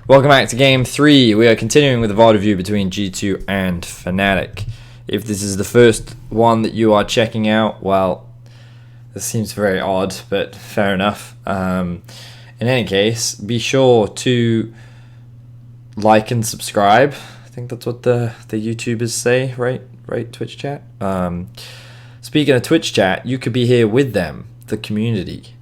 Welcome back to Game 3. We are continuing with the VOD review between G2 and Fnatic. If this is the first one that you are checking out, well, this seems very odd, but fair enough. In any case, be sure to like and subscribe. I think that's what the YouTubers say, right? Right, Twitch chat? Speaking of Twitch chat, you could be here with them, the community.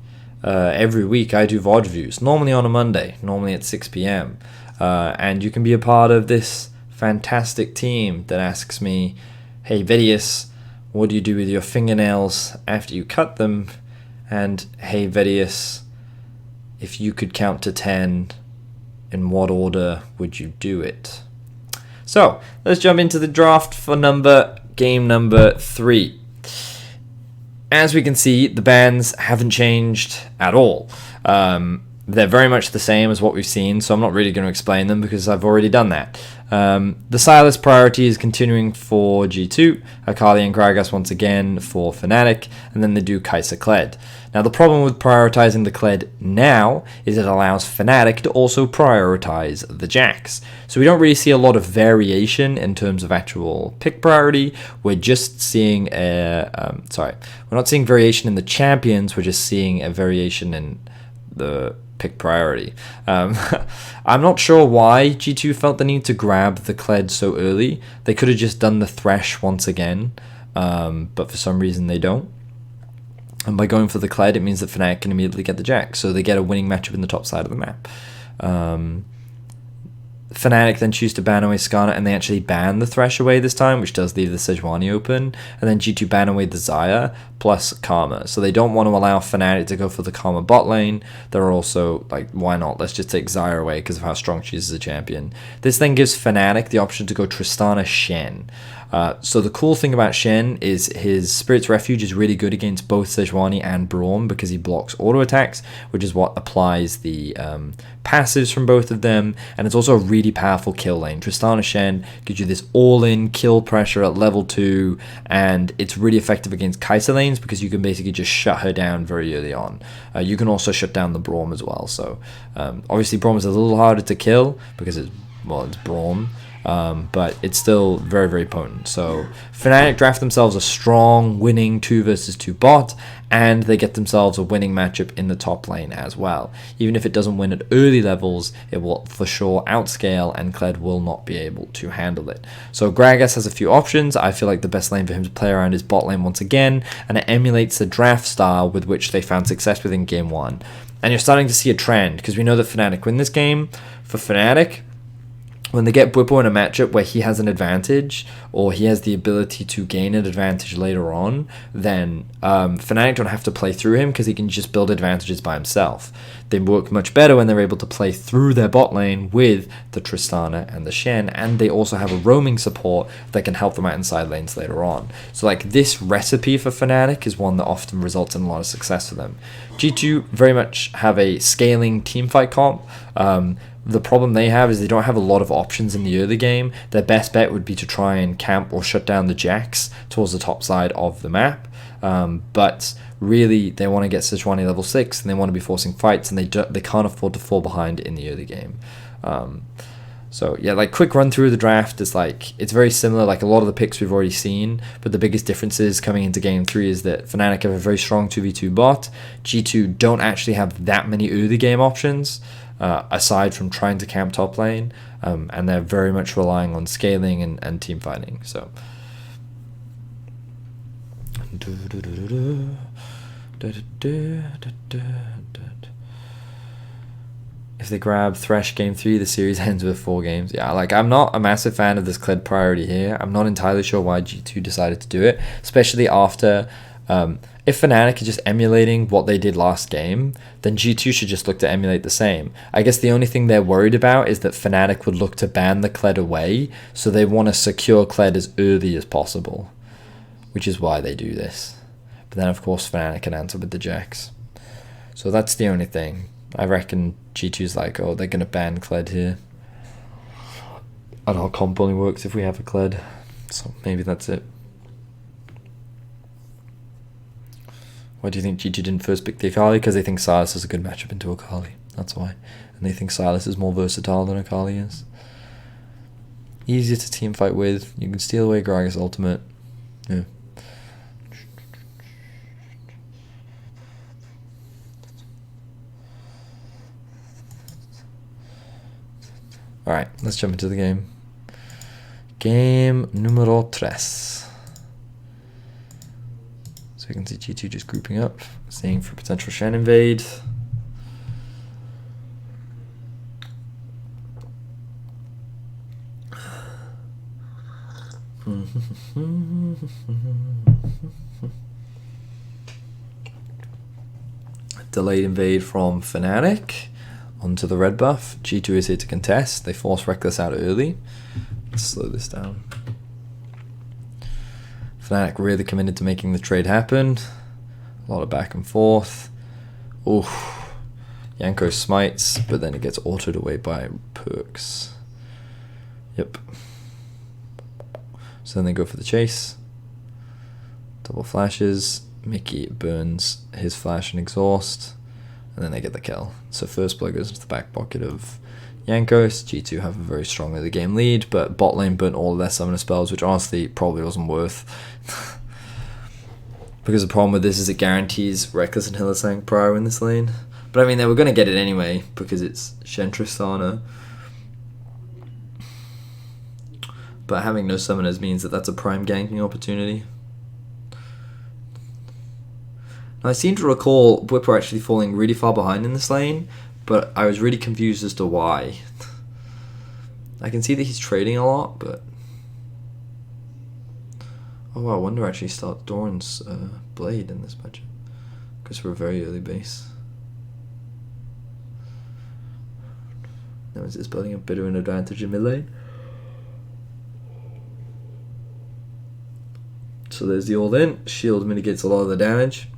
Every week I do VOD reviews, normally on a Monday, normally at 6 p.m. And you can be a part of this fantastic team that asks me, hey Vedius, what do you do with your fingernails after you cut them? And hey Vedius, if you could count to 10, in what order would you do it? So let's jump into the draft for game number 3. As we can see, the bans haven't changed at all. They're very much the same as what we've seen, so I'm not really going to explain them because I've already done that. The Silas priority is continuing for G2, Akali and Gragas once again for Fnatic, and then they do Kai'Sa Kled. Now the problem with prioritizing the Kled now is it allows Fnatic to also prioritize the Jax. So we don't really see a lot of variation in terms of actual pick priority. We're just seeing we're not seeing variation in the champions, we're just seeing a variation in the pick priority. I'm not sure why G2 felt the need to grab the Kled so early. They could have just done the Thresh once again, but for some reason they don't. And by going for the Kled, it means that Fnatic can immediately get the Jax, so they get a winning matchup in the top side of the map. Fnatic then choose to ban away Skarner, and they actually ban the Thresh away this time, which does leave the Sejuani open, and then G2 ban away the Xayah plus Karma. So they don't want to allow Fnatic to go for the Karma bot lane. They're also like, why not? Let's just take Xayah away because of how strong she is as a champion. This then gives Fnatic the option to go Tristana Shen. So the cool thing about Shen is his Spirit's Refuge is really good against both Sejuani and Braum because he blocks auto attacks, which is what applies the passives from both of them, and it's also a really powerful kill lane. Tristana Shen gives you this all-in kill pressure at level 2, and it's really effective against Kai'Sa lanes because you can basically just shut her down very early on. You can also shut down the Braum as well, so obviously Braum is a little harder to kill because it's Braum. But it's still very, very potent. So Fnatic draft themselves a strong winning 2 versus 2 bot, and they get themselves a winning matchup in the top lane as well. Even if it doesn't win at early levels, it will for sure outscale, and Kled will not be able to handle it. So Gragas has a few options. I feel like the best lane for him to play around is bot lane once again, and it emulates the draft style with which they found success with in Game 1. And you're starting to see a trend, because we know that Fnatic win this game. For Fnatic, when they get Bwipo in a matchup where he has an advantage, or he has the ability to gain an advantage later on, then Fnatic don't have to play through him because he can just build advantages by himself. They work much better when they're able to play through their bot lane with the Tristana and the Shen, and they also have a roaming support that can help them out in side lanes later on. So like this recipe for Fnatic is one that often results in a lot of success for them. G2 very much have a scaling teamfight comp. The problem they have is they don't have a lot of options in the early game. Their best bet would be to try and camp or shut down the Jax towards the top side of the map. But really, they want to get Sejuani level 6, and they want to be forcing fights, and they can't afford to fall behind in the early game. So yeah, like quick run through the draft is like, it's very similar, like a lot of the picks we've already seen, but the biggest differences coming into Game 3 is that Fnatic have a very strong 2v2 bot. G2 don't actually have that many early game options, aside from trying to camp top lane, and they're very much relying on scaling and team fighting. So if they grab Thresh Game 3, the series ends with 4 games. Yeah, like I'm not a massive fan of this Kled priority here. I'm not entirely sure why G2 decided to do it, especially after if Fnatic is just emulating what they did last game, then G2 should just look to emulate the same. I guess the only thing they're worried about is that Fnatic would look to ban the Kled away, so they want to secure Kled as early as possible, which is why they do this. But then of course Fnatic can answer with the Jax. So that's the only thing. I reckon G2's like, oh, they're going to ban Kled here. And our comp only works if we have a Kled. So maybe that's it. Why do you think G2 didn't first pick the Akali? Because they think Silas is a good matchup into Akali. That's why. And they think Sylas is more versatile than Akali is. Easier to team fight with. You can steal away Gragas' ultimate. Yeah. Alright, let's jump into the game. Game numero 3. So you can see G2 just grouping up, seeing for potential Shen invade. Delayed invade from Fnatic onto the red buff. G2 is here to contest. They force Reckless out early. Let's slow this down. Fnatic really committed to making the trade happen. A lot of back and forth. Oof. Yanko smites, but then it gets autoed away by Perks. Yep. So then they go for the chase. Double flashes. Mickey burns his flash and exhaust. And then they get the kill. So first blood goes into the back pocket of Yankos. G2 have a very strong early game lead, but bot lane burnt all of their summoner spells, which honestly probably wasn't worth. Because the problem with this is it guarantees Reckless and Hylissang prior in this lane. But I mean, they were going to get it anyway, because it's Shen Tristana. But having no summoners means that that's a prime ganking opportunity. Now, I seem to recall Whipper actually falling really far behind in this lane, but I was really confused as to why. I can see that he's trading a lot, but... Oh wow, Wonder actually starts Doran's Blade in this matchup. Because we're a very early base. Now is this building a bit of an advantage in mid lane? So there's the all-in. Shield mitigates a lot of the damage.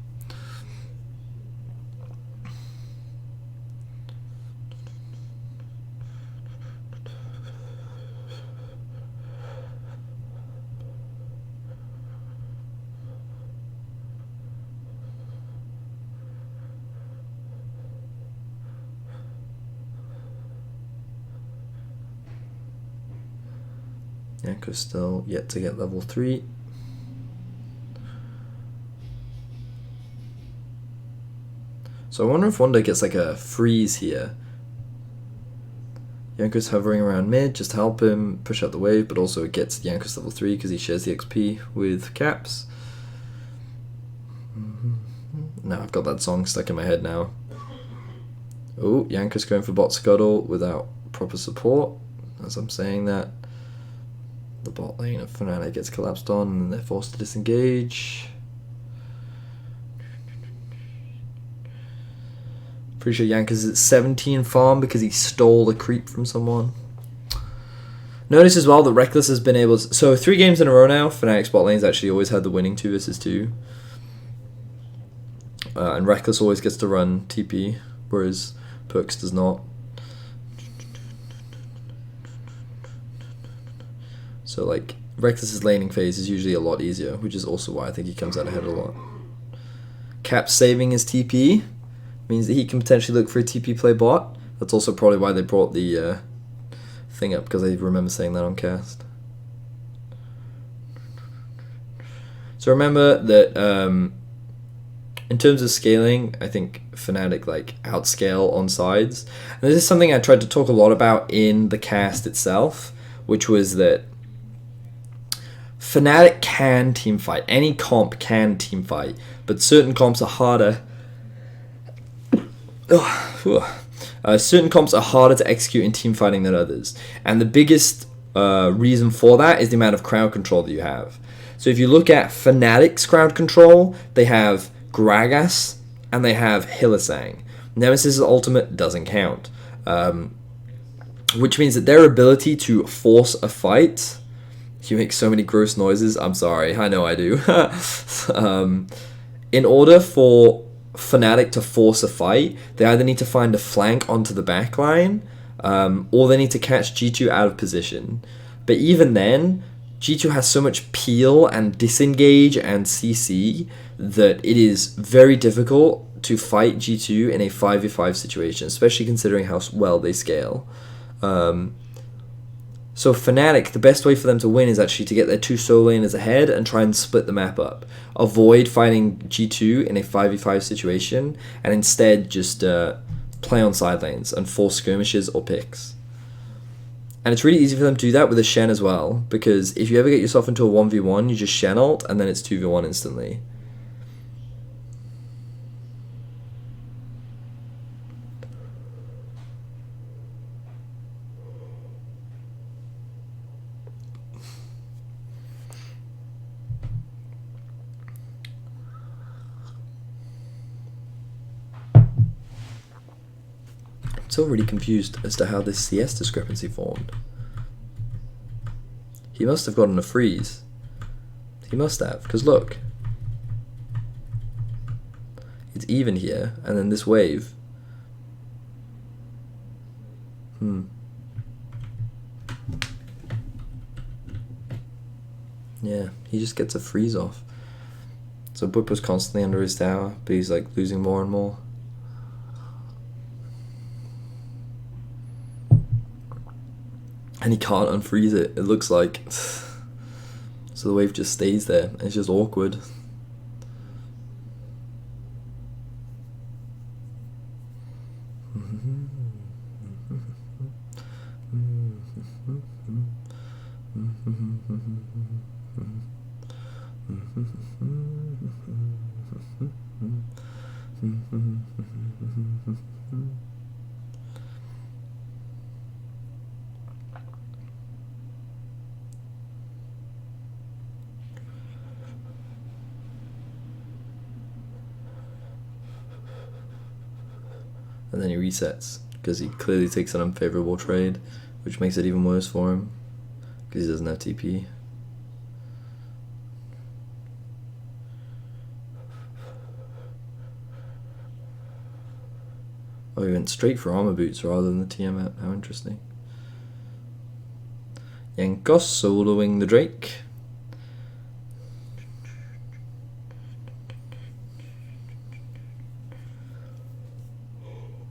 Yanko's still yet to get level 3. So I wonder if Wonder gets like a freeze here. Yanko's hovering around mid just to help him push out the wave, but also it gets Yanko's level 3 because he shares the XP with Caps. Now I've got that song stuck in my head now. Oh, Yanko's going for bot scuttle without proper support. As I'm saying that, the bot lane of Fnatic gets collapsed on and they're forced to disengage. Pretty sure Yanko's is at 17 farm because he stole a creep from someone. Notice as well that Reckless has been able to... So 3 games in a row now, Fnatic's bot lane's actually always had the winning 2 versus 2. And Reckless always gets to run TP, whereas Perks does not. So like Reckless's laning phase is usually a lot easier, which is also why I think he comes out ahead a lot. Cap saving his TP means that he can potentially look for a TP play bot. That's also probably why they brought the thing up, because I remember saying that on cast. So remember that in terms of scaling, I think Fnatic like outscale on sides. And this is something I tried to talk a lot about in the cast itself, which was that Fnatic can teamfight. Any comp can teamfight, but certain comps are harder. Certain comps are harder to execute in teamfighting than others. And the biggest reason for that is the amount of crowd control that you have. So if you look at Fnatic's crowd control, they have Gragas and they have Hylissang. Nemesis' ultimate doesn't count. Which means that their ability to force a fight... You make so many gross noises. I'm sorry. I know I do. In order for Fnatic to force a fight, they either need to find a flank onto the back line, or they need to catch G2 out of position. But even then, G2 has so much peel and disengage and CC that it is very difficult to fight G2 in a 5v5 situation, especially considering how well they scale. So Fnatic, the best way for them to win is actually to get their 2 solo laners ahead and try and split the map up. Avoid fighting G2 in a 5v5 situation, and instead just play on side lanes and force skirmishes or picks. And it's really easy for them to do that with a Shen as well, because if you ever get yourself into a 1v1, you just Shen ult, and then it's 2v1 instantly. I'm still really confused as to how this CS discrepancy formed. He must have gotten a freeze. He must have, because look. It's even here, and then this wave. Yeah, he just gets a freeze off. So Boop was constantly under his tower, but he's like losing more and more. And he can't unfreeze it, it looks like. So the wave just stays there. It's just awkward. And then he resets because he clearly takes an unfavorable trade, which makes it even worse for him because he doesn't have TP. Oh, he went straight for armor boots rather than the Tiamat. How interesting. Jankos soloing the Drake.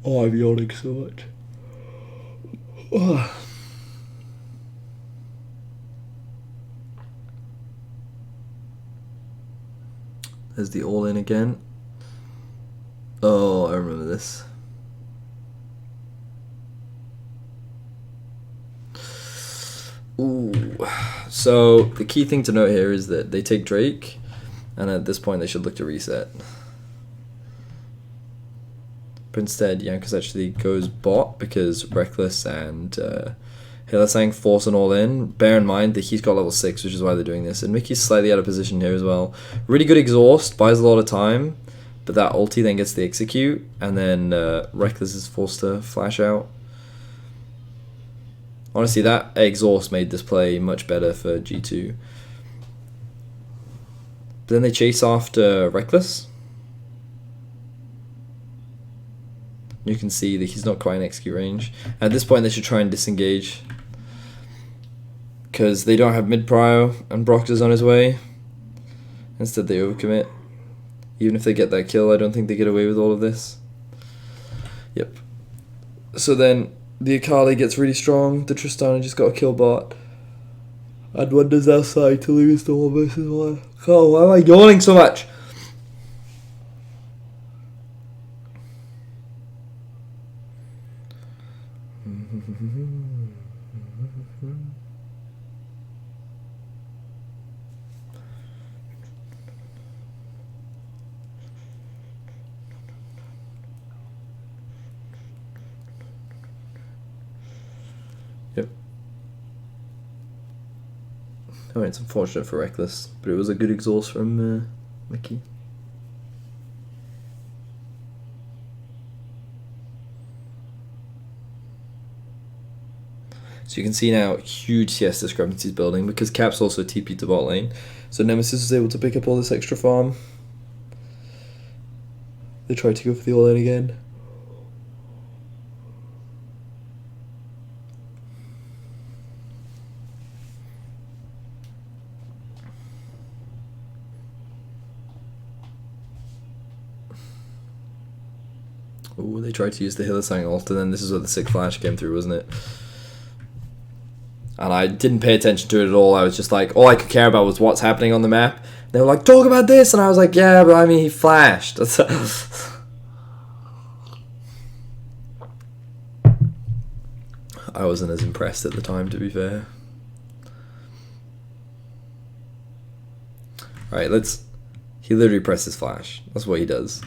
Oh, I'm yawning so much. Oh. There's the all-in again. Oh, I remember this. Ooh. So the key thing to note here is that they take Drake, and at this point they should look to reset. But instead, Jankos actually goes bot because Reckless and Hylissang force an all-in. Bear in mind that he's got level 6, which is why they're doing this. And Mickey's slightly out of position here as well. Really good exhaust, buys a lot of time, but that ulti then gets the execute, and then Reckless is forced to flash out. Honestly, that exhaust made this play much better for G2. But then they chase after Reckless. You can see that he's not quite in execute range. At this point, they should try and disengage because they don't have mid prio and Brox is on his way. Instead, they overcommit. Even if they get that kill, I don't think they get away with all of this. Yep. So then the Akali gets really strong. The Tristana just got a kill bot. And wonders outside to lose the 1 versus 1. Oh, why am I yawning so much? Yep. Oh, it's unfortunate for Reckless, but it was a good exhaust from Mickey. So you can see now huge CS discrepancies building because Cap's also TP'd to bot lane. So Nemesis was able to pick up all this extra farm. They tried to go for the all-in again. Oh, they tried to use the Hylissang ult, and then this is where the sick flash came through, wasn't it? And I didn't pay attention to it at all. I was just like, all I could care about was what's happening on the map. They were like, talk about this, and I was like, yeah, but I mean, he flashed. I wasn't as impressed at the time, to be fair. Alright, he literally presses flash. That's what he does.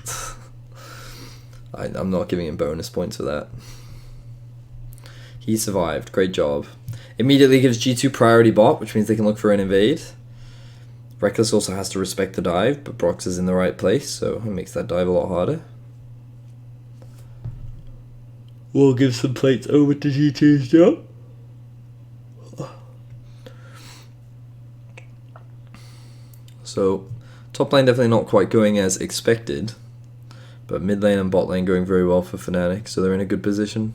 I'm not giving him bonus points for that. He survived. Great job. Immediately gives G2 priority bot, which means they can look for an invade. Reckless also has to respect the dive, but Brox is in the right place, so it makes that dive a lot harder. We'll give some plates over to G2's job. So, top lane definitely not quite going as expected, but mid lane and bot lane going very well for Fnatic, so they're in a good position.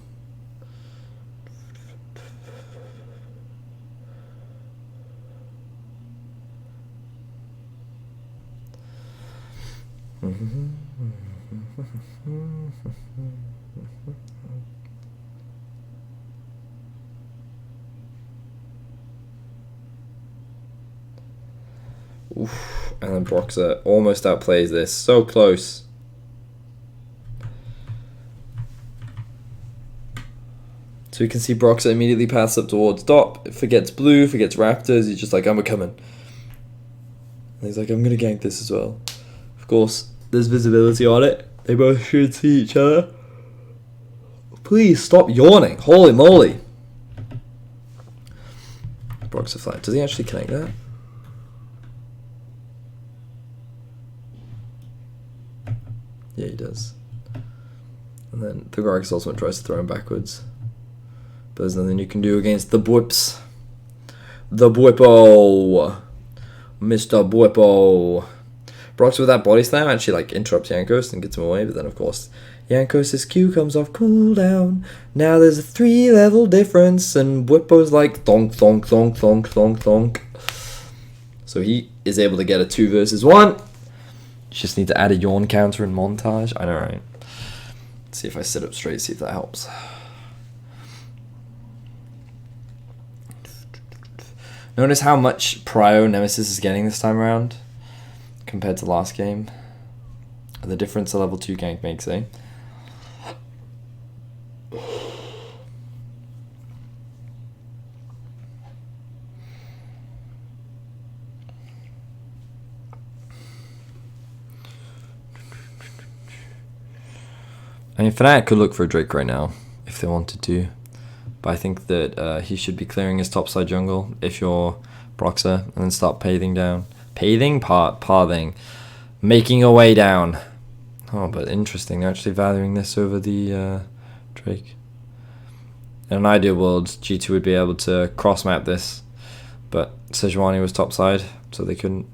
Oof. And then Broxer almost outplays this. So close. So you can see Broxer immediately pass up towards top. Forgets blue, forgets raptors. He's just like, I'm coming. And he's like, I'm going to gank this as well. Of course, there's visibility on it. They both should see each other. Please stop yawning. Holy moly. Broxer flag. Does he actually connect that? Yeah, he does. And then the Gragas ultimate tries to throw him backwards. But there's nothing you can do against the Bwips. The Bwippo. Mr. Bwippo. Brox with that body slam actually like interrupts Jankos and gets him away, but then of course Jankos' Q comes off cooldown. Now there's a 3-level difference and Bwippo's like thonk thonk thonk thonk thonk thonk. So he is able to get a 2 versus 1. Just need to add a yawn counter in montage. I know, right? Let's see if I sit up straight, see if that helps. Notice how much prio Nemesis is getting this time around compared to last game. The difference a level 2 gank makes, eh? I mean, Fnatic could look for a Drake right now if they wanted to, but I think that he should be clearing his topside jungle if you're Broxer, and then start pathing down. Pathing. Making a way down. Oh, but interesting. They're actually valuing this over the Drake. In an ideal world, G2 would be able to cross-map this, but Sejuani was topside, so they couldn't.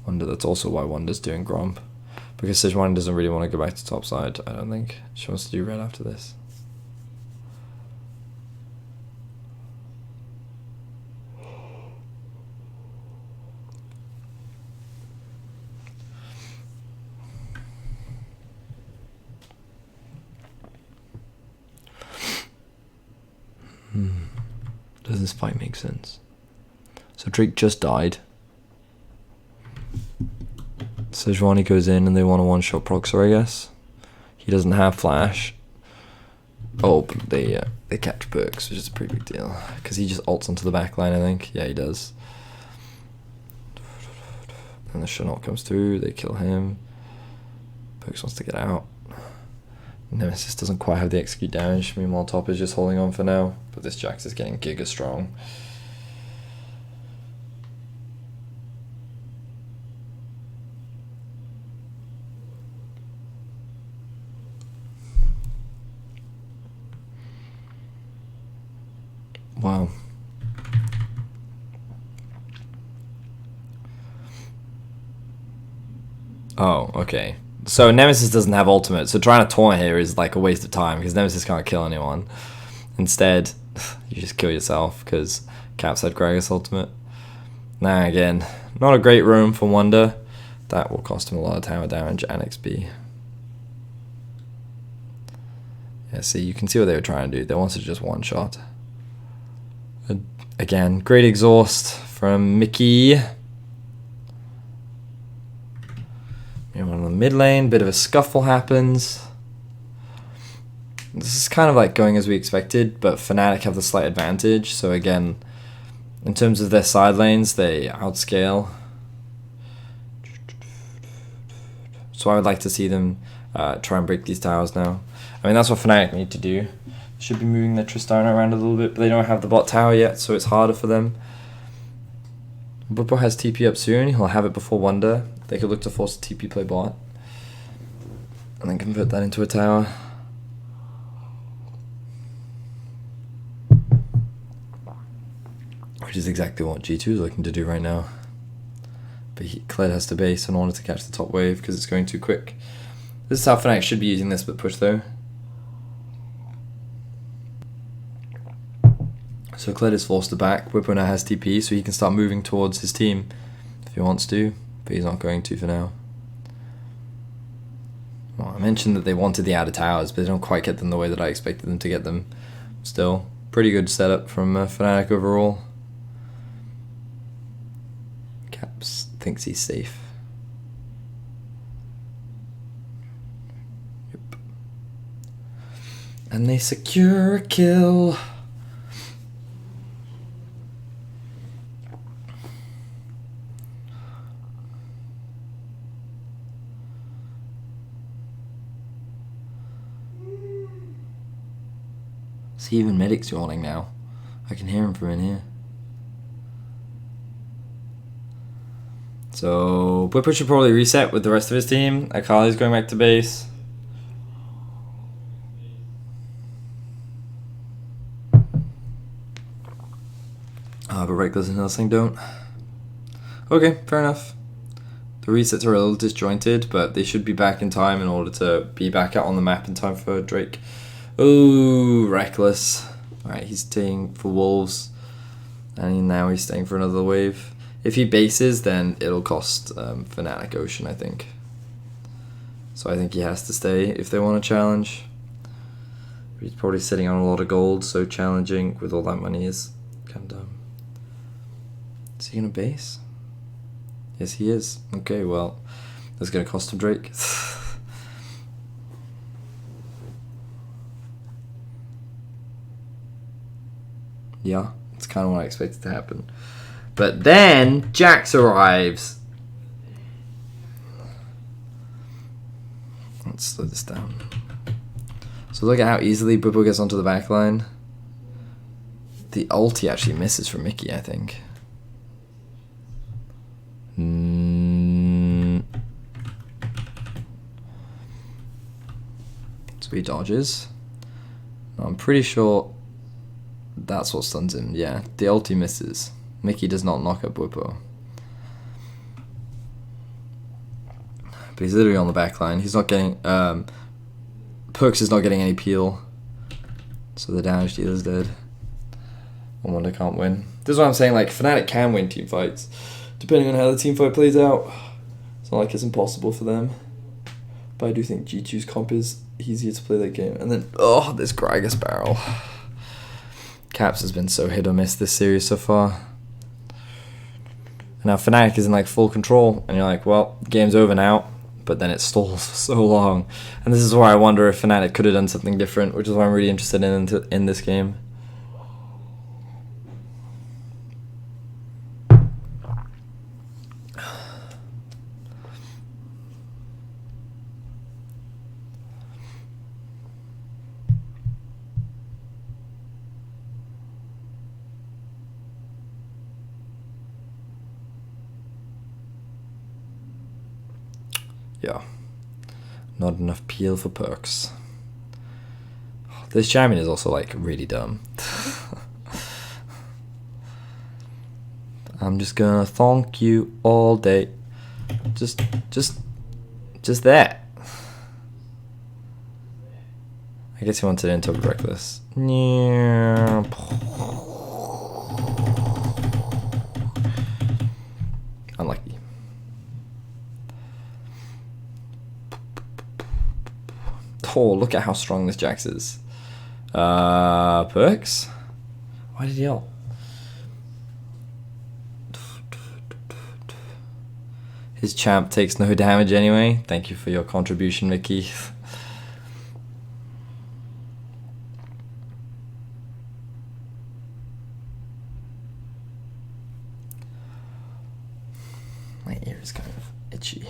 Wonder that's also why Wonder's doing Gromp. Because Sejuani doesn't really want to go back to topside, I don't think. She wants to do red after this. Does this fight make sense? So Drake just died. Sejuani goes in and they want a one-shot Proxer, I guess. He doesn't have flash. Oh, but they catch Perks, which is a pretty big deal. Because he just ults onto the backline, I think. Yeah, he does. And the Shanot comes through, they kill him. Perks wants to get out. Nemesis doesn't quite have the execute damage. Meanwhile, top is just holding on for now. But this Jax is getting giga strong. Wow. Oh, okay. So Nemesis doesn't have ultimate, so trying to taunt here is like a waste of time because Nemesis can't kill anyone. Instead, you just kill yourself because Caps had Gragas ultimate. Now again, not a great roam for Wonder, That will cost him a lot of tower damage and XP. Yeah, see, you can see what they were trying to do. They wanted just one shot. Again, great exhaust from Mickey. On the mid lane, bit of a scuffle happens. This is kind of like going as we expected, but Fnatic have the slight advantage. So again, in terms of their side lanes, they outscale. So I would like to see them try and break these towers now. I mean, that's what Fnatic need to do. Should be moving their Tristana around a little bit, but they don't have the bot tower yet, so it's harder for them. Bwipo has TP up soon. He'll have it before Wonder. They could look to force a TP play bot and then convert that into a tower. Which is exactly what G2 is looking to do right now. But Kled has to base in order to catch the top wave because it's going too quick. This is how Fnatic should be using this with push though. So Kled is forced to back. Bwipo now has TP, so he can start moving towards his team if he wants to, but he's not going to for now. Well, I mentioned that they wanted the outer towers, but they don't quite get them the way that I expected them to get them. Still, pretty good setup from Fnatic overall. Caps thinks he's safe. Yep. And they secure a kill. See, even Medic's yawning now. I can hear him from in here. So Bwipo should probably reset with the rest of his team. Akali's going back to base. But Reckless and Hillsing don't. Okay, fair enough. The resets are a little disjointed, but they should be back in time in order to be back out on the map in time for Drake. Oh, Reckless. Alright, he's staying for Wolves. And now he's staying for another wave. If he bases, then it'll cost Fnatic Ocean, I think. So I think he has to stay if they want to challenge. He's probably sitting on a lot of gold, so challenging with all that money is kind of dumb. Is he going to base? Yes, he is. Okay, well, that's going to cost him Drake. Yeah, it's kind of what I expected to happen. But then Jax arrives. Let's slow this down. So look at how easily Bwipo gets onto the backline. The ulti actually misses from Mickey, I think. So he dodges. I'm pretty sure that's what stuns him. Yeah, the ulti misses. Mickey does not knock up Bwipo. But he's literally on the back line. He's not getting... Perks is not getting any peel. So the damage dealer's dead. One Wonder can't win. This is what I'm saying, like, Fnatic can win team fights. Depending on how the team fight plays out. It's not like it's impossible for them. But I do think G2's comp is easier to play that game. And then, oh, this Gragas barrel. Caps has been so hit or miss this series so far. And now Fnatic is in like full control, and you're like, well, game's over now. But then it stalls for so long, and this is where I wonder if Fnatic could have done something different, which is why I'm really interested in this game. Yeah, not enough peel for perks. This champion is also like really dumb. I'm just gonna thonk you all day. Just that. I guess he wanted to into Reckless. Unlucky. Oh, look at how strong this Jax is. Perks? Why did he ult? His champ takes no damage anyway. Thank you for your contribution, Mickey. My ear is kind of itchy.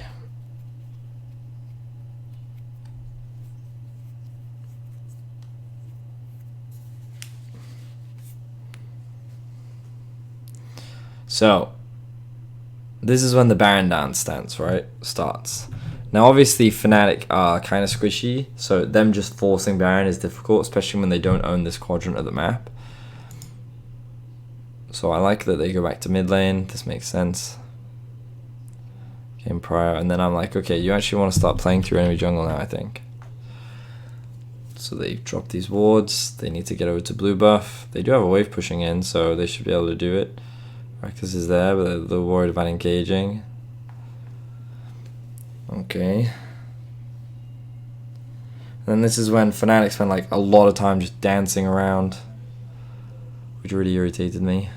So, this is when the Baron dance starts. Now, obviously, Fnatic are kind of squishy, so them just forcing Baron is difficult, especially when they don't own this quadrant of the map. So I like that they go back to mid lane. This makes sense. Game prior, and then I'm like, okay, you actually want to start playing through enemy jungle now, I think. So they drop these wards. They need to get over to blue buff. They do have a wave pushing in, so they should be able to do it. Rectus is there, but they're worried about engaging. Okay. And then this is when Fnatic spent like a lot of time just dancing around, which really irritated me.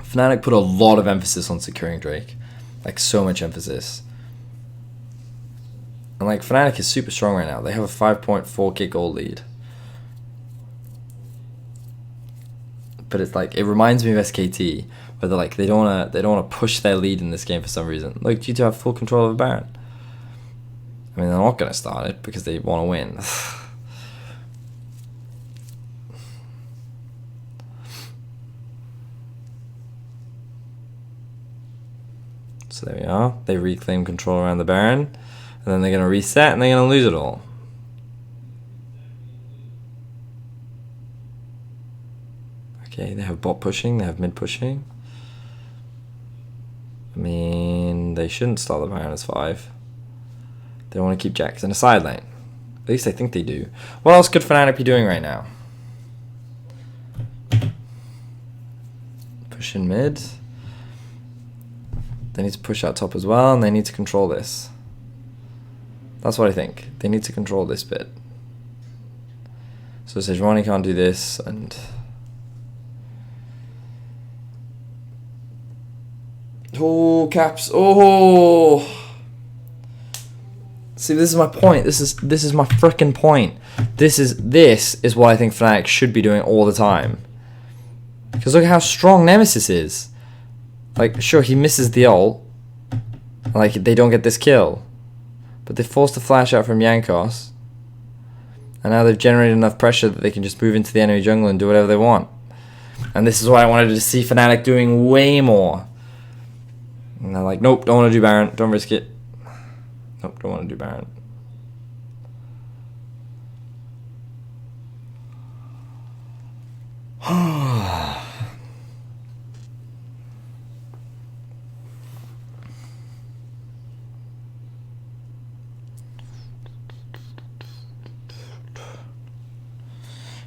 Fnatic put a lot of emphasis on securing Drake. Like, so much emphasis. And like, Fnatic is super strong right now. They have a 5.4k gold lead. But it's like, it reminds me of SKT, where they're like, they don't wanna push their lead in this game for some reason. Like, G2 have full control of Baron. I mean, they're not gonna start it because they want to win. So there we are. They reclaim control around the Baron, and then they're gonna reset and they're gonna lose it all. Okay, they have bot pushing, they have mid pushing. I mean, they shouldn't start the Baron as 5. They want to keep Jax in a side lane. At least I think they do. What else could Fnatic be doing right now? Push in mid. They need to push out top as well, and they need to control this. That's what I think. They need to control this bit. So Sejuani can't do this, and... Oh, caps. Oh! See, this is my point. This is my frickin' point. This is what I think Fnatic should be doing all the time. Because look at how strong Nemesis is. Like, sure, he misses the ult. Like, they don't get this kill. But they forced a flash out from Yankos. And now they've generated enough pressure that they can just move into the enemy jungle and do whatever they want. And this is what I wanted to see Fnatic doing way more. And they're like, nope, don't want to do Baron. Don't risk it. Nope, don't want to do Baron.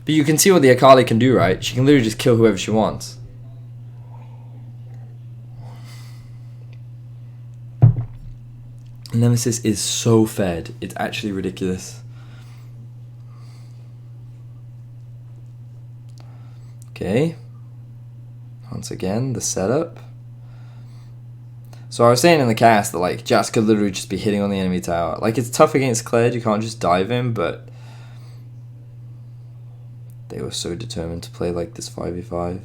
But you can see what the Akali can do, right? She can literally just kill whoever she wants. Nemesis is so fed. It's actually ridiculous. Okay. Once again, the setup. So I was saying in the cast that like Jax could literally just be hitting on the enemy tower. Like, it's tough against Kled, you can't just dive him, but they were so determined to play like this 5v5.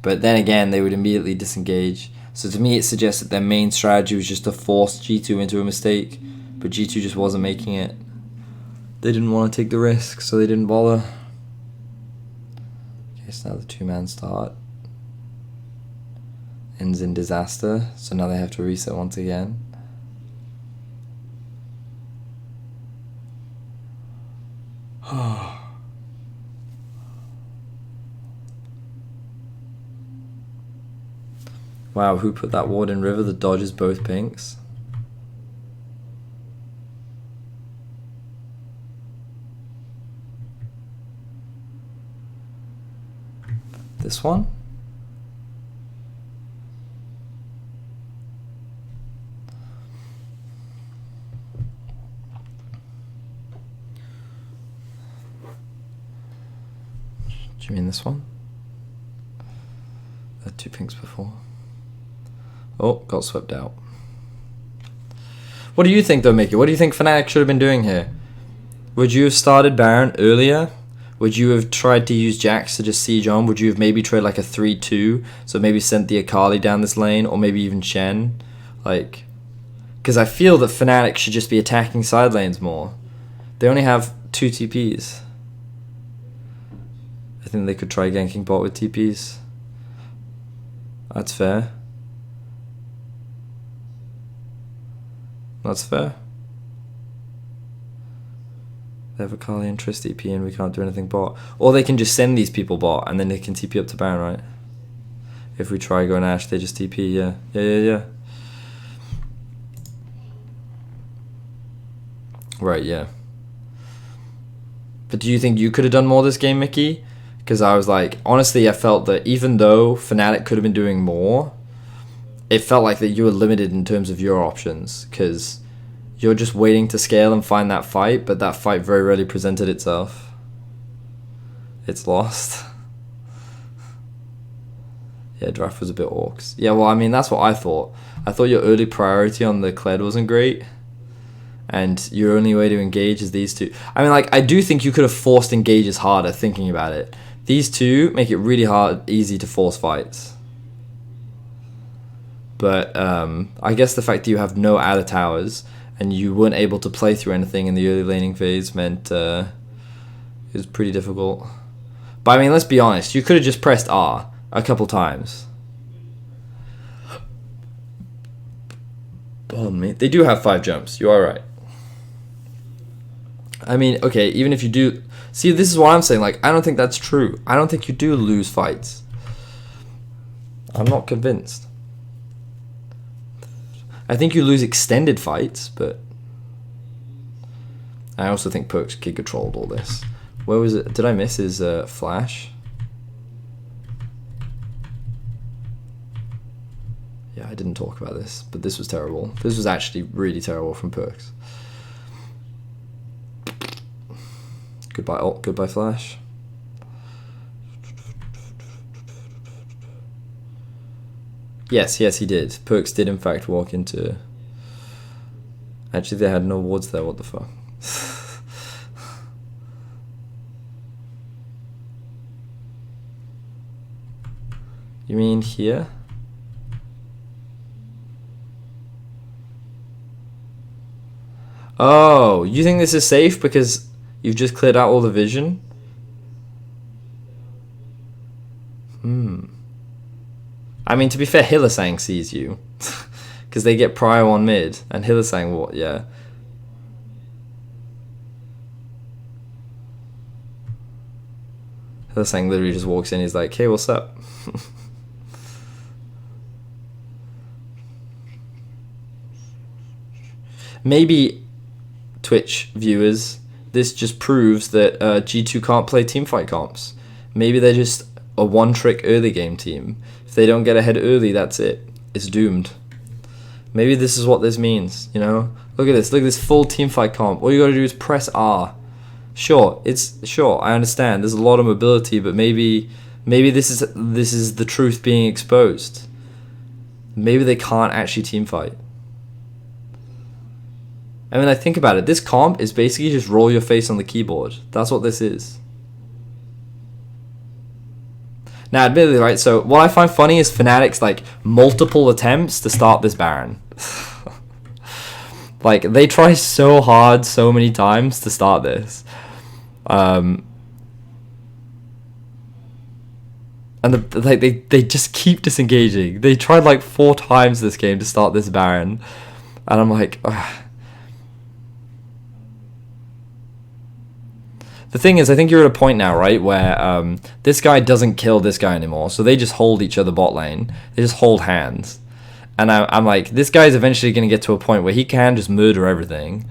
But then again, they would immediately disengage. So to me, it suggests that their main strategy was just to force G2 into a mistake, but G2 just wasn't making it. They didn't want to take the risk, so they didn't bother. Okay, so now the 2-man start ends in disaster, so now they have to reset once again. Wow, who put that ward in river that dodges both pinks? This one? Do you mean this one? I had 2 pinks before. Oh, got swept out. What do you think though, Mickey? What do you think Fnatic should have been doing here? Would you have started Baron earlier? Would you have tried to use Jax to just siege on? Would you have maybe tried like a 3-2? So maybe sent the Akali down this lane, or maybe even Shen? Like, because I feel that Fnatic should just be attacking side lanes more. They only have 2 TPs. I think they could try ganking bot with TPs. That's fair. That's fair. They have Akali and Trist TP and we can't do anything bot. Or they can just send these people bot and then they can TP up to Baron, right? If we try going Ashe, they just TP, yeah. Yeah. Right, yeah. But do you think you could have done more this game, Mickey? Because I was like, honestly, I felt that even though Fnatic could have been doing more, it felt like that you were limited in terms of your options. Because you're just waiting to scale and find that fight, but that fight very rarely presented itself. It's lost. Yeah, draft was a bit orcs. Yeah, well, I mean, that's what I thought. I thought your early priority on the Kled wasn't great. And your only way to engage is these two. I mean, like, I do think you could have forced engages harder thinking about it. These two make it really easy to force fights. But I guess the fact that you have no outer towers and you weren't able to play through anything in the early laning phase meant it was pretty difficult. But I mean, let's be honest. You could have just pressed R a couple times. Pardon me. They do have 5 jumps. You are right. I mean, okay, even if you do... See, this is what I'm saying. Like, I don't think that's true. I don't think you do lose fights. I'm not convinced. I think you lose extended fights, but... I also think Perks kid controlled all this. Where was it? Did I miss his flash? Yeah, I didn't talk about this, but this was terrible. This was actually really terrible from Perks. Goodbye ult, goodbye flash. Yes, he did. Perks did in fact walk into... Actually, they had no wards there, what the fuck. You mean here? Oh, you think this is safe because you've just cleared out all the vision? I mean, to be fair, Hylissang sees you. Because they get prio on mid. And Hylissang, what? Yeah. Hylissang literally just walks in. He's like, hey, what's up? Maybe, Twitch viewers, this just proves that G2 can't play teamfight comps. Maybe they're just a one-trick early game team. If they don't get ahead early, that's it. It's doomed. Maybe this is what this means, you know? Look at this. Look at this full teamfight comp. All you gotta do is press R. Sure, I understand. There's a lot of mobility, but maybe this is the truth being exposed. Maybe they can't actually teamfight. I mean, I think about it. This comp is basically just roll your face on the keyboard. That's what this is. Now, admittedly, right, so what I find funny is Fnatic's, like, multiple attempts to start this Baron. Like, they try so hard so many times to start this. And they just keep disengaging. They tried, like, 4 times this game to start this Baron. And I'm like... Ugh. The thing is, I think you're at a point now, right, where this guy doesn't kill this guy anymore, so they just hold each other bot lane. They just hold hands. And I'm like, this guy's eventually going to get to a point where he can just murder everything.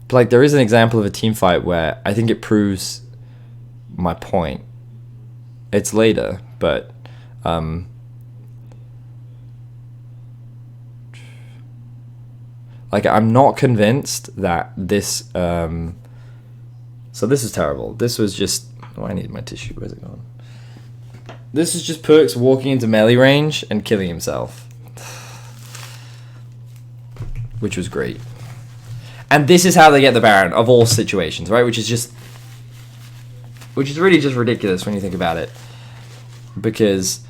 But like, there is an example of a team fight where I think it proves my point. It's later, but like, I'm not convinced that this so this is terrible. This was just, oh, I need my tissue. Where's it gone? This is just Perks walking into melee range and killing himself, which was great. And this is how they get the Baron of all situations, right? Which is really just ridiculous when you think about it. Because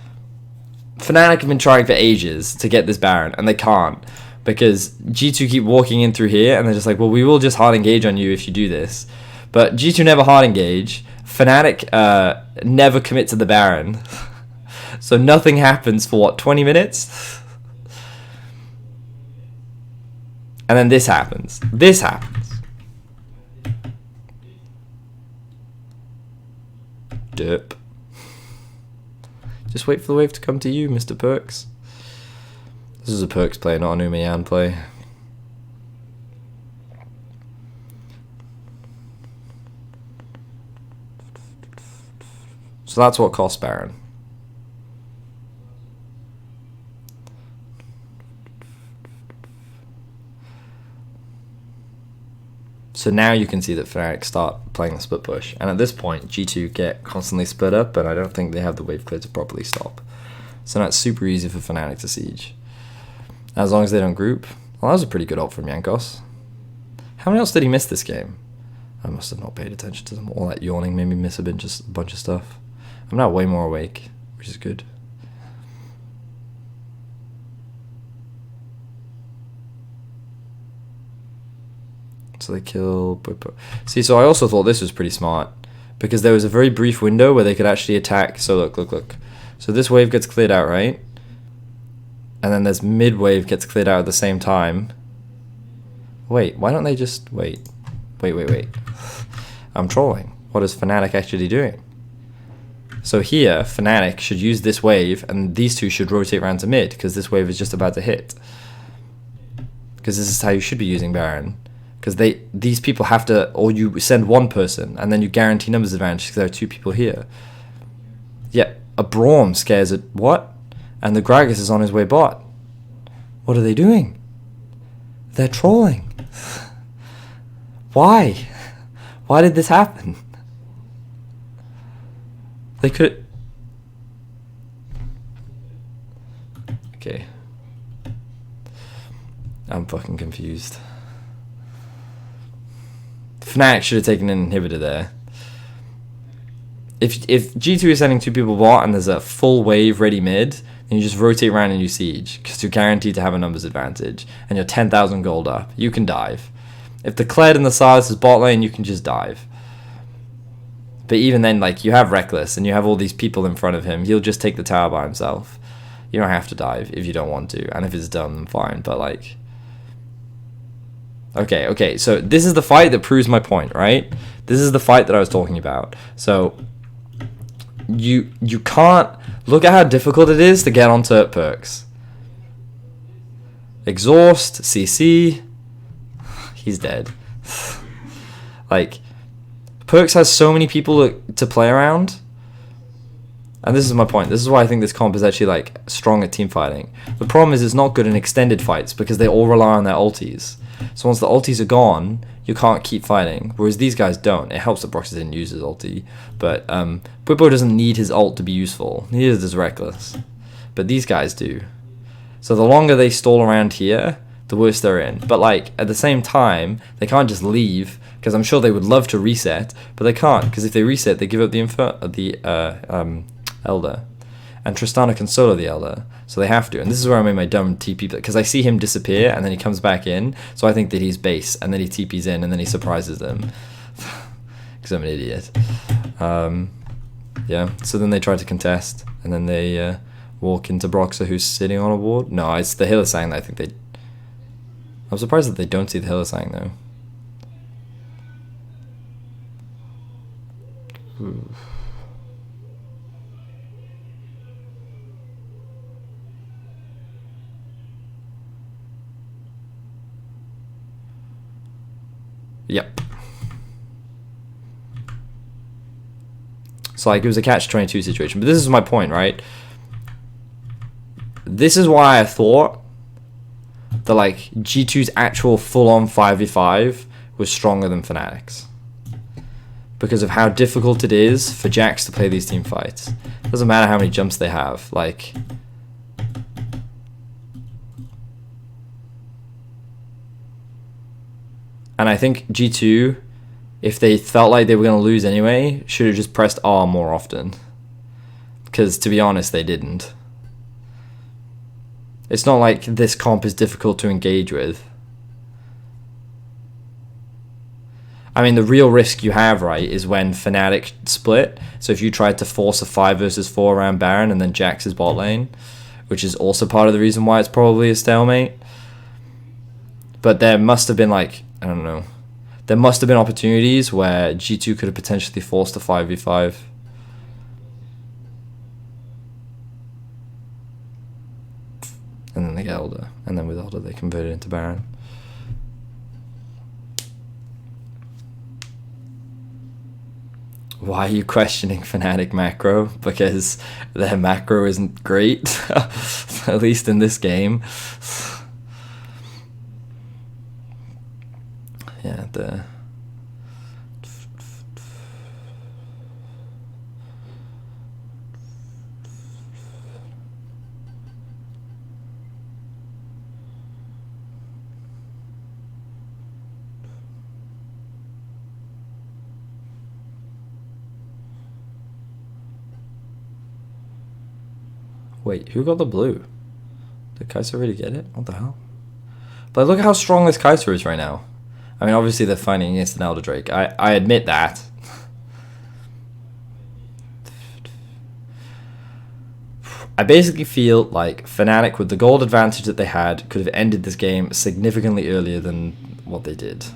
Fnatic have been trying for ages to get this Baron, and they can't. Because G2 keep walking in through here, and they're just like, well, we will just hard engage on you if you do this. But G2 never hard engage. Fnatic never commit to the Baron. So nothing happens for, what, 20 minutes? And then this happens. This happens. Derp. Just wait for the wave to come to you, Mr. Perks. This is a Perks play, not an Umayan play. So that's what costs Baron. So now you can see that Fnatic start playing the split push. And at this point, G2 get constantly split up, but I don't think they have the wave clear to properly stop. So now it's super easy for Fnatic to siege. As long as they don't group. Well, that was a pretty good ult from Jankos. How many else did he miss this game? I must have not paid attention to them. All that yawning made me miss a bunch of stuff. I'm now way more awake, which is good. So they kill... See, so I also thought this was pretty smart, because there was a very brief window where they could actually attack. So look. So this wave gets cleared out, right? And then there's mid wave gets cleared out at the same time. Wait, why don't they just... Wait. I'm trolling. What is Fnatic actually doing? So here, Fnatic should use this wave, and these two should rotate around to mid, because this wave is just about to hit. Because this is how you should be using Baron. Because these people have to, or you send one person, and then you guarantee numbers advantage, because there are two people here. Yeah, a Braum scares it. What? And the Gragas is on his way bot. What are they doing? They're trolling. Why? Why did this happen? They could... Okay. I'm fucking confused. Fnatic should have taken an inhibitor there. If G2 is sending two people bot and there's a full wave ready mid, then you just rotate around and you siege, because you're guaranteed to have a numbers advantage, and you're 10,000 gold up. You can dive. If the Kled and the Silas is bot lane, you can just dive. But even then, like, you have Reckless, and you have all these people in front of him. He'll just take the tower by himself. You don't have to dive if you don't want to, and if it's done, then fine. But like, okay. So this is the fight that proves my point, right? This is the fight that I was talking about. So you can't look at how difficult it is to get onto Perks. Exhaust, CC, he's dead. Like, Perks has so many people to play around. And this is my point. This is why I think this comp is actually like strong at team fighting. The problem is it's not good in extended fights because they all rely on their ultis. So once the ultis are gone, you can't keep fighting. Whereas these guys don't. It helps that Broxy didn't use his ulti. But Bwipo doesn't need his ult to be useful. Neither does Reckless. But these guys do. So the longer they stall around here, the worse they're in. But like at the same time, they can't just leave, because I'm sure they would love to reset, but they can't, because if they reset, they give up the Elder. And Tristana can solo the Elder, so they have to. And this is where I made my dumb TP, because I see him disappear, and then he comes back in, so I think that he's base, and then he TPs in, and then he surprises them. Because I'm an idiot. Yeah, so then they try to contest, and then they walk into Broxer, who's sitting on a ward. No, it's the Hylissang that I think they... I'm surprised that they don't see the Hylissang, though. Yep. So like it was a catch-22 situation. But this is my point, right? This is why I thought that like G2's actual full-on 5v5 was stronger than Fnatic's. Because of how difficult it is for Jax to play these team fights. Doesn't matter how many jumps they have. Like, and I think G2, if they felt like they were going to lose anyway, should have just pressed R more often. Because to be honest, they didn't. It's not like this comp is difficult to engage with. I mean, the real risk you have, right, is when Fnatic split. So if you tried to force a 5 versus 4 around Baron and then Jax's bot lane, which is also part of the reason why it's probably a stalemate. But there must have been, like, I don't know. There must have been opportunities where G2 could have potentially forced a 5v5. And then they get Elder. And then with Elder they converted into Baron. Why are you questioning Fnatic macro? Because their macro isn't great, at least in this game. Yeah, wait, who got the blue? Did Kaiser already get it? What the hell? But look at how strong this Kaiser is right now. I mean, obviously they're fighting against an Elder Drake. I admit that. I basically feel like Fnatic, with the gold advantage that they had, could have ended this game significantly earlier than what they did.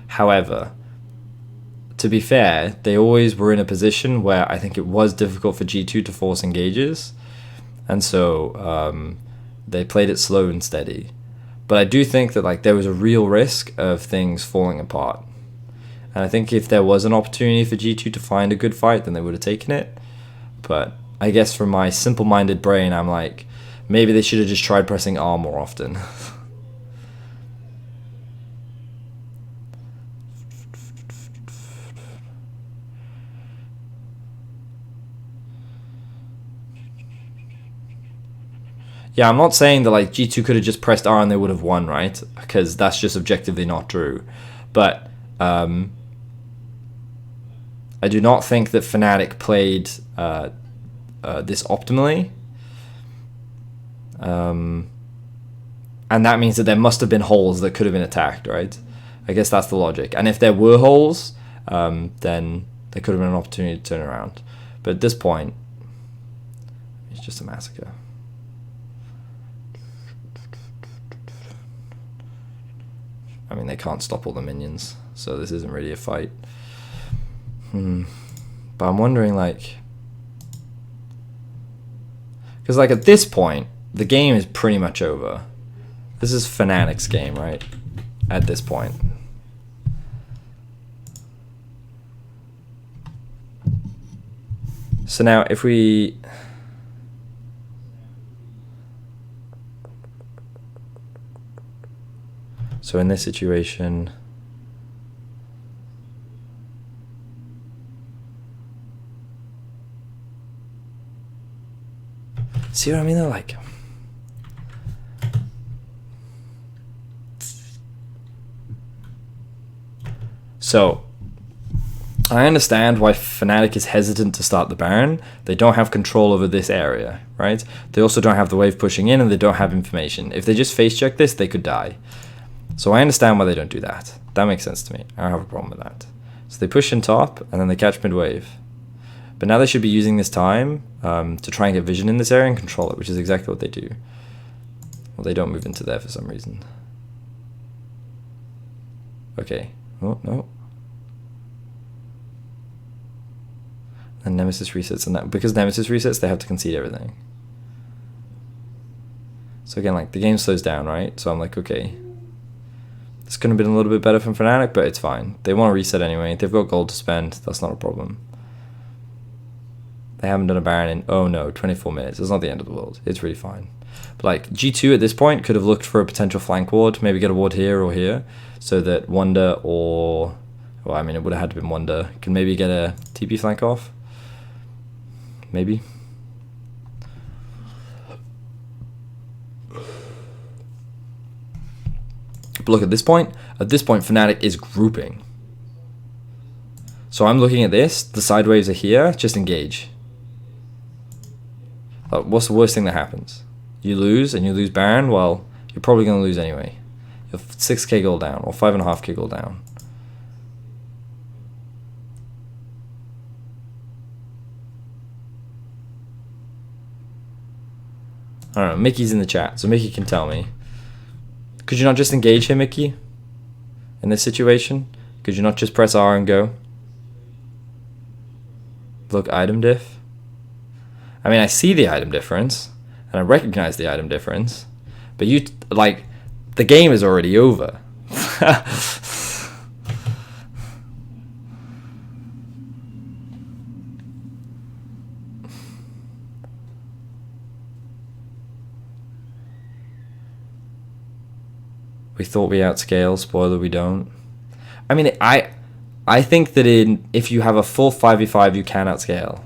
However, to be fair, they always were in a position where I think it was difficult for G2 to force engages. And so they played it slow and steady. But I do think that like there was a real risk of things falling apart. And I think if there was an opportunity for G2 to find a good fight, then they would have taken it. But I guess from my simple-minded brain, I'm like, maybe they should have just tried pressing R more often. Yeah, I'm not saying that like G2 could have just pressed R and they would have won, right? Because that's just objectively not true. But I do not think that Fnatic played this optimally. And that means that there must have been holes that could have been attacked, right? I guess that's the logic. And if there were holes, then there could have been an opportunity to turn around. But at this point, it's just a massacre. I mean, they can't stop all the minions, so this isn't really a fight. But I'm wondering, like... Because, like, at this point, the game is pretty much over. This is Fnatic's game, right? At this point. So now, if we... So in this situation, see what I mean? They're like, so I understand why Fnatic is hesitant to start the Baron. They don't have control over this area, right? They also don't have the wave pushing in, and they don't have information. If they just face check this, they could die. So I understand why they don't do that. That makes sense to me. I don't have a problem with that. So they push in top, and then they catch mid-wave. But now they should be using this time to try and get vision in this area and control it, which is exactly what they do. Well, they don't move into there for some reason. Okay. Oh, no. And Nemesis resets, and that because Nemesis resets, they have to concede everything. So again, like, the game slows down, right? So I'm like, okay. This could have been a little bit better from Fnatic, but it's fine. They want to reset anyway. They've got gold to spend. That's not a problem. They haven't done a Baron in, oh no, 24 minutes. It's not the end of the world. It's really fine. But like G2 at this point could have looked for a potential flank ward. Maybe get a ward here or here. So that Wonder or... Well, I mean, it would have had to been Wonder. Can maybe get a TP flank off. Maybe. But look, at this point, Fnatic is grouping. So I'm looking at this. The side waves are here. Just engage. What's the worst thing that happens? You lose, and you lose Baron. Well, you're probably going to lose anyway. You're 6k gold down, or 5.5k gold down. I don't know. Mickey's in the chat, so Mickey can tell me. Could you not just engage here, Mickey? In this situation? Could you not just press R and go? Look, item diff. I mean, I see the item difference, and I recognize the item difference, but you, like, the game is already over. We thought we outscale, spoiler, we don't. I mean, I think that if you have a full 5v5, you can outscale.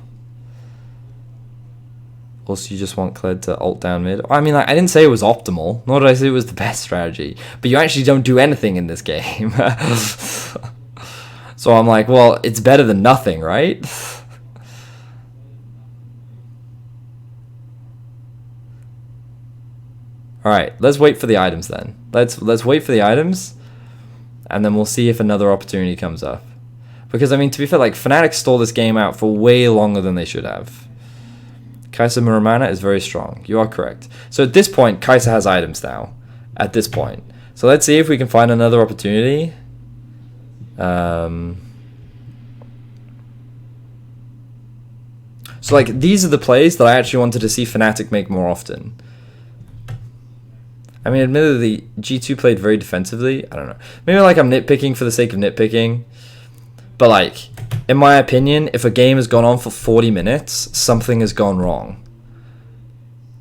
Also, you just want Kled to ult down mid. I mean, like, I didn't say it was optimal, nor did I say it was the best strategy, but you actually don't do anything in this game. So I'm like, well, it's better than nothing, right? Alright, let's wait for the items then. Let's wait for the items, and then we'll see if another opportunity comes up. Because, I mean, to be fair, like, Fnatic stole this game out for way longer than they should have. Kai'Sa Muramana is very strong. You are correct. So at this point, Kai'Sa has items now. At this point. So let's see if we can find another opportunity. So, like, these are the plays that I actually wanted to see Fnatic make more often. I mean, admittedly, G2 played very defensively. I don't know. Maybe, like, I'm nitpicking for the sake of nitpicking. But, like, in my opinion, if a game has gone on for 40 minutes, something has gone wrong.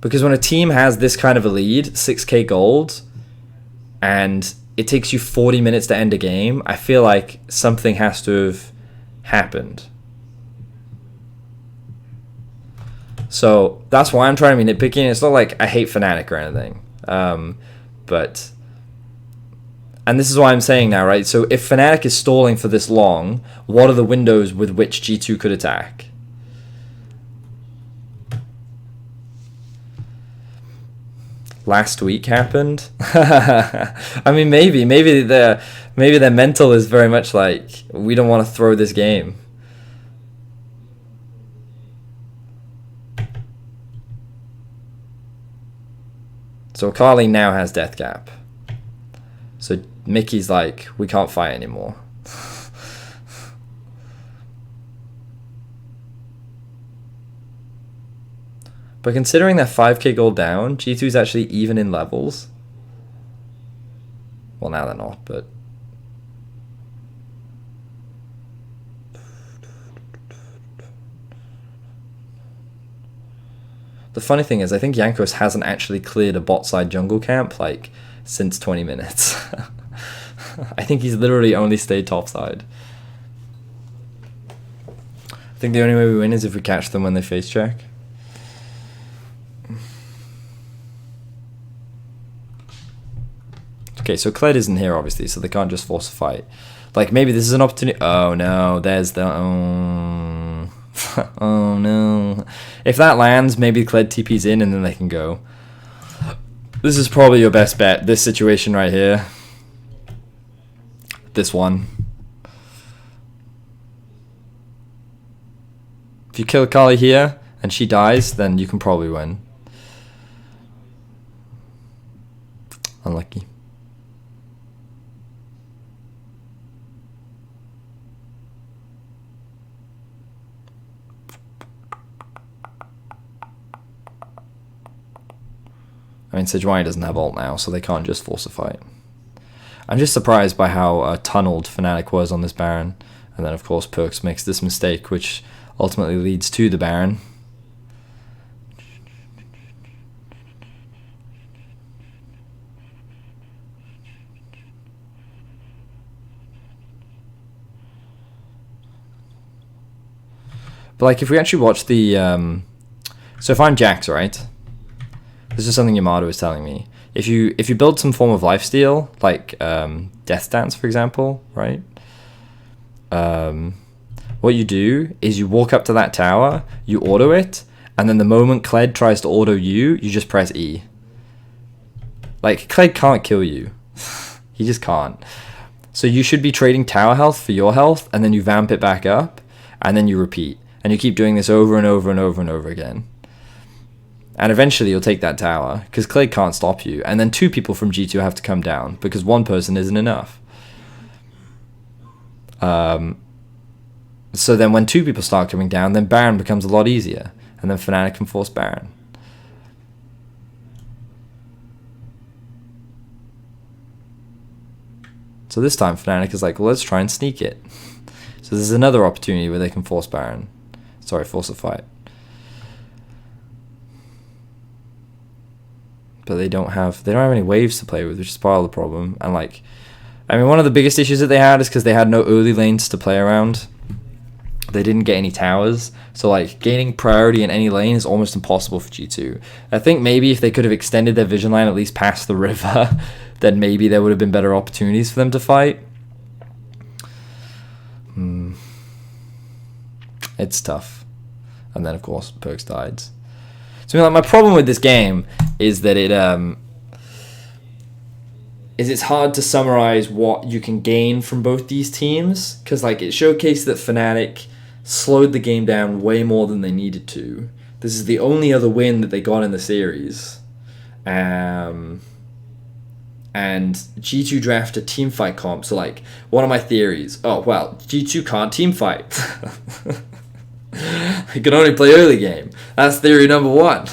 Because when a team has this kind of a lead, 6k gold, and it takes you 40 minutes to end a game, I feel like something has to have happened. So that's why I'm trying to be nitpicking. It's not like I hate Fnatic or anything. But... And this is why I'm saying now, right? So if Fnatic is stalling for this long, what are the windows with which G2 could attack? Last week happened? I mean, maybe their mental is very much like, we don't want to throw this game. So Akali now has Death Gap. So Mickey's like, we can't fight anymore. But considering they're 5k gold down, G2's actually even in levels. Well, now they're not, but... The funny thing is, I think Jankos hasn't actually cleared a bot side jungle camp, like, since 20 minutes. I think he's literally only stayed topside. I think the only way we win is if we catch them when they face check. Okay, so Kled isn't here, obviously, so they can't just force a fight. Like, maybe this is an opportunity. Oh, no, there's the... Oh, oh no. If that lands, maybe Kled TP's in and then they can go. This is probably your best bet, this situation right here. This one. If you kill Kali here and she dies, then you can probably win. Unlucky. I mean, Sejuani doesn't have ult now, so they can't just force a fight. I'm just surprised by how tunneled Fnatic was on this Baron. And then, of course, Perkz makes this mistake, which ultimately leads to the Baron. But, like, if we actually watch the... so if I'm Jax, right? This is something Yamato was telling me. If you build some form of lifesteal, like Death Dance, for example, right? What you do is you walk up to that tower, you auto it, and then the moment Kled tries to auto you, you just press E. Like, Kled can't kill you. He just can't. So you should be trading tower health for your health, and then you vamp it back up, and then you repeat. And you keep doing this over and over and over and over again. And eventually you'll take that tower, because Kled can't stop you. And then 2 people from G2 have to come down, because 1 person isn't enough. So then when 2 people start coming down, then Baron becomes a lot easier. And then Fnatic can force Baron. So this time Fnatic is like, well, let's try and sneak it. So there's another opportunity where they can force Baron. Sorry, force a fight. But they don't have any waves to play with, which is part of the problem. And like, I mean, one of the biggest issues that they had is because they had no early lanes to play around. They didn't get any towers, so like gaining priority in any lane is almost impossible for G2. I think maybe if they could have extended their vision line at least past the river, then maybe there would have been better opportunities for them to fight. It's tough. And then of course Perkz died. So like, my problem with this game is that it's hard to summarize what you can gain from both these teams, because like it showcased that Fnatic slowed the game down way more than they needed to. This is the only other win that they got in the series. And G2 draft a teamfight comp. So like, one of my theories, oh well, G2 can't teamfight. They can only play early game. That's theory number 1.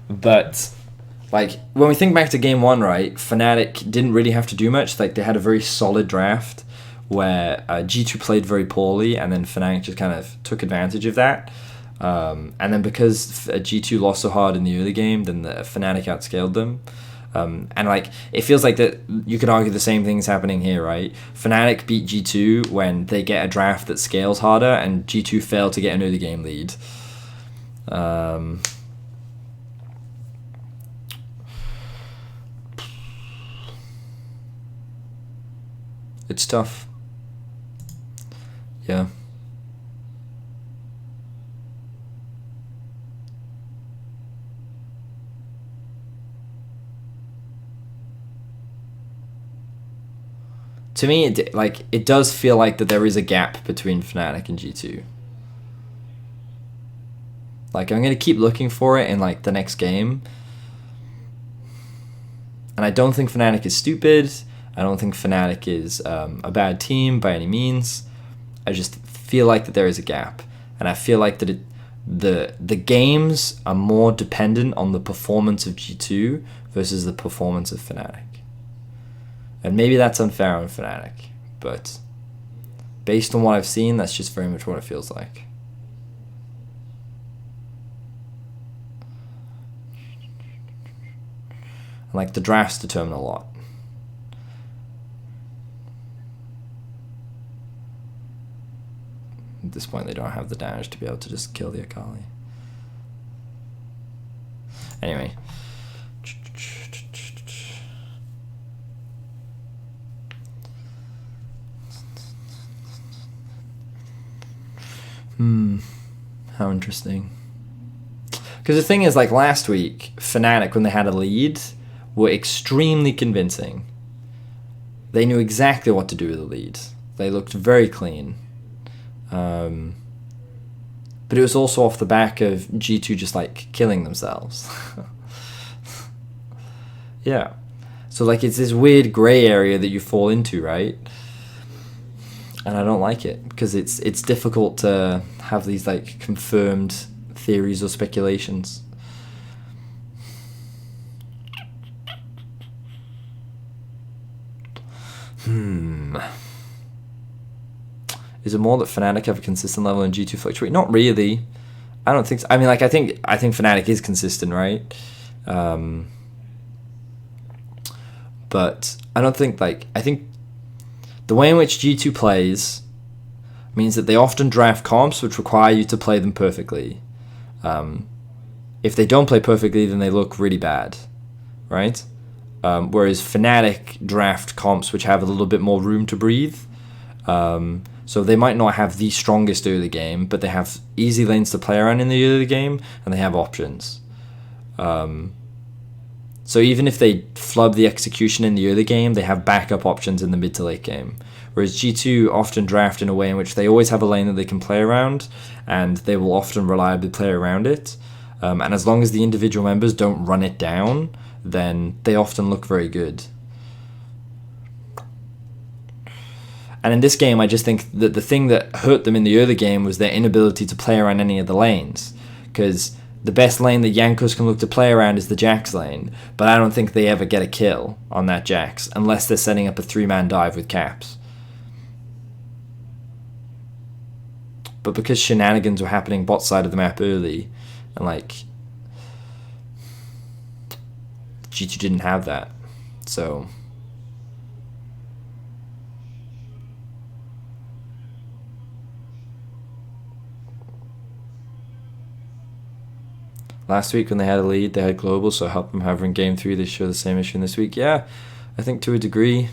But like, when we think back to game 1, right, Fnatic didn't really have to do much. Like, they had a very solid draft where G2 played very poorly, and then Fnatic just kind of took advantage of that. And then because G2 lost so hard in the early game, then the Fnatic outscaled them. And like, it feels like that you could argue the same thing is happening here, right? Fnatic beat G2 when they get a draft that scales harder, and G2 failed to get an early game lead. It's tough. Yeah. To me, it does feel like that there is a gap between Fnatic and G2. Like, I'm going to keep looking for it in, like, the next game. And I don't think Fnatic is stupid. I don't think Fnatic is a bad team by any means. I just feel like that there is a gap. And I feel like that the games are more dependent on the performance of G2 versus the performance of Fnatic. And maybe that's unfair on Fnatic, but based on what I've seen, that's just very much what it feels like. And like, the drafts determine a lot. At this point, they don't have the damage to be able to just kill the Akali. Anyway. How interesting. Because the thing is, like, last week, Fnatic, when they had a lead, were extremely convincing. They knew exactly what to do with the lead. They looked very clean. But it was also off the back of G2 just, like, killing themselves. Yeah. So, like, it's this weird grey area that you fall into, right? And I don't like it, because it's difficult to have these, like, confirmed theories or speculations. Is it more that Fnatic have a consistent level and G2 fluctuate? Not really. I don't think so. I mean, like, I think Fnatic is consistent, right? But I don't think, like, I think the way in which G2 plays means that they often draft comps which require you to play them perfectly. If they don't play perfectly, then they look really bad, right? Whereas Fnatic draft comps which have a little bit more room to breathe. So they might not have the strongest early game, but they have easy lanes to play around in the early game, and they have options. So even if they flub the execution in the early game, they have backup options in the mid to late game. Whereas G2 often draft in a way in which they always have a lane that they can play around, and they will often reliably play around it. And as long as the individual members don't run it down, then they often look very good. And in this game, I just think that the thing that hurt them in the early game was their inability to play around any of the lanes. Because the best lane that Jankos can look to play around is the Jax lane, but I don't think they ever get a kill on that Jax, unless they're setting up a 3-man dive with caps. But because shenanigans were happening bot side of the map early, and like, G2 didn't have that, so... Last week when they had a lead, they had global, so help them. However, in game 3, they show the same issue in this week. Yeah, I think to a degree.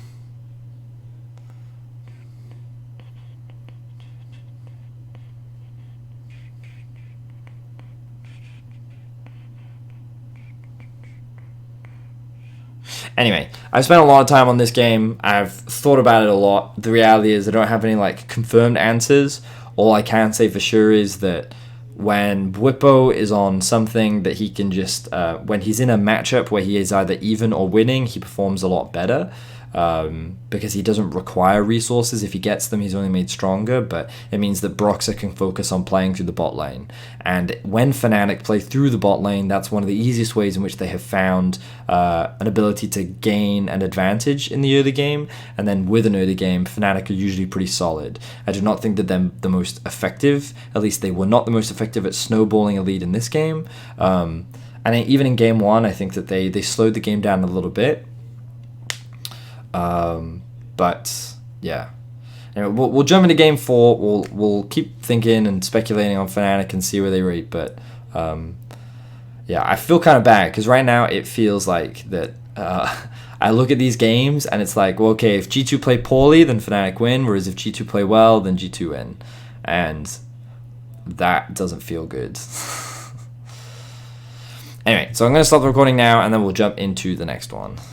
Anyway, I've spent a lot of time on this game. I've thought about it a lot. The reality is I don't have any like confirmed answers. All I can say for sure is that when Bwipo is on something that he can just, when he's in a matchup where he is either even or winning, he performs a lot better. Because he doesn't require resources. If he gets them, he's only made stronger, but it means that Broxah can focus on playing through the bot lane. And when Fnatic play through the bot lane, that's one of the easiest ways in which they have found an ability to gain an advantage in the early game. And then with an early game, Fnatic are usually pretty solid. I do not think that they're the most effective. At least they were not the most effective at snowballing a lead in this game. And even in game 1, I think that they slowed the game down a little bit. But yeah, anyway, we'll jump into game 4. We'll keep thinking and speculating on Fnatic and see where they rate. But yeah, I feel kind of bad because right now it feels like that. I look at these games and it's like, well, okay, if G2 play poorly, then Fnatic win. Whereas if G2 play well, then G2 win, and that doesn't feel good. Anyway, so I'm going to stop the recording now, and then we'll jump into the next one.